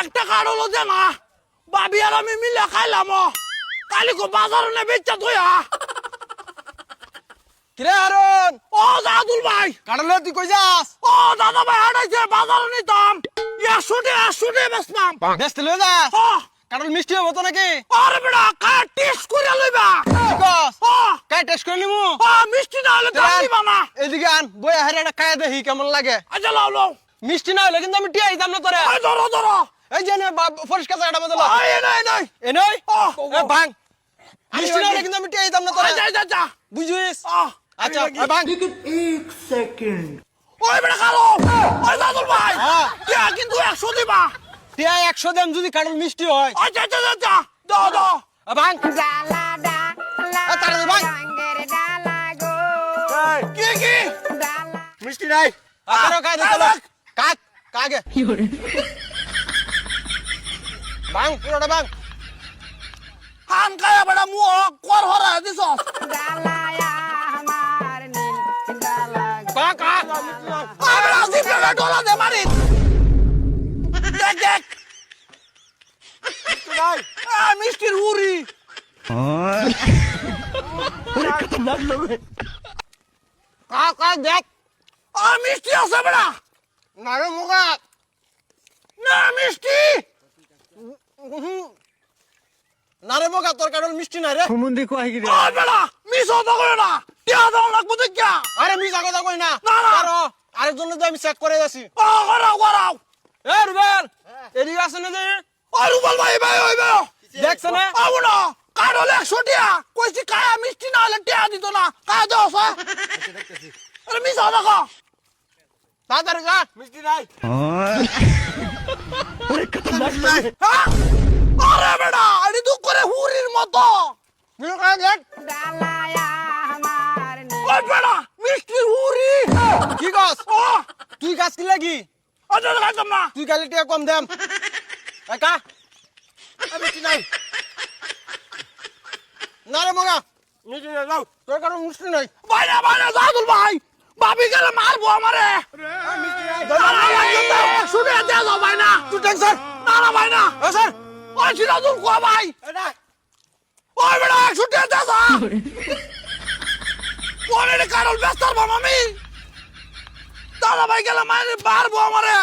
একটা কার্ড হলো যে না বাবি আর আমি মিলে খাইলাম কালি কো বাজার নে বেচা তোয়া কিরে হারুন ও দাদুল ভাই কাটলে তুই কই যাস ও দাদা ভাই হাঁটাইছে বাজার নিতাম একশো বেসলাম ব্যস্ত লয়ে যাস ও কাটল মিষ্টি হবো তো নাকি আরে বেটা কার টেস্ট করে লইবা কস ও কাই টেস্ট করে নিমু ও মিষ্টি না হলে দাম দিবা না এদিকে আন বই হারে একটা খাইয়া দেখি কেমন লাগে আচ্ছা লাও লাও মিষ্টি না হলে কিন্তু আমি টিয়া দিতাম না তোরে ওই ধরো এই যে নে পরিষ্কার জায়গাটা মধ্যে ওই নাই এ নই ও ভাঙ মিষ্টি না হলে কিন্তু আমি টিয়া দিতাম না তোরে যা বুঝিস ও আচ্ছা ভাঙ ওই বেটা খালো ওই দাদুল ভাই কে কিন্তু 100 দিবা টিয়া 100 দেন যদি কাটল মিষ্টি হয় আচ্ছা দাও ভাঙ ডালা তাড়াতাড়ি ভাঙ। কি ডালা মিষ্টি নাই আরো খাই দে চলো কাট কাগে ভাঙ পুরোটা ভাঙ হান কায়া বেটা মুহ কর হরা দিছস ডালায়া আমার নীল ডালা কা কা আরে আসি বেটা ডলা দে মারি দেখ মিষ্টি নাই মিষ্টির উরি কা কা দেখ মিষ্টি আছে বেটা নারে মুগা না মিষ্টি নারে মুগা তোর কাটল মিষ্টি নাই রে ও বেটা মিস হতো করে না টিয়া দাও লাগবো দেখা আরে মিছা কথা কই না না, না। আরো আরেকজন আমি চেক করে যাচ্ছি ও করাও এ রুবেল এদিকে আসে না যে ও রুবল ভাই ওই ভাই দেখছ না আবু না কার হলে 100 টিয়া কইছি কায়া মিষ্টি না হলে টিয়া দিত না কায়া দাও সা আরে মিস হতো কো তাড়াতাড়ি যা মিষ্টি নাই আরে বেটা আরে তুই করে হুরির মতো মিষ্টি খাই দেখ ডালায়া আমার নীল ওই বেটা মিষ্টি হুরি কি কস ও তুই গাছ কি লাগি আচ্ছা খাইতাম না তুই গালি টিয়া কম দেম একা মিষ্টি নাই নারে মুগা মিষ্টি নাই যাও তোর কারণ মিষ্টি নাই বাইরে জাদুল ভাই বাবি গেলে মারবো আমারে শুনে দেয়া যাও ভাই না তুই টেনশন না ভাই না এ স্যার ওই সিরাজুল কোয়া ভাই ওই বেটা 100 টাকা দেয়া যা ওরে কারল ব্যস্তার বাম আমি দাদা ভাই গেলে মারবো আমারে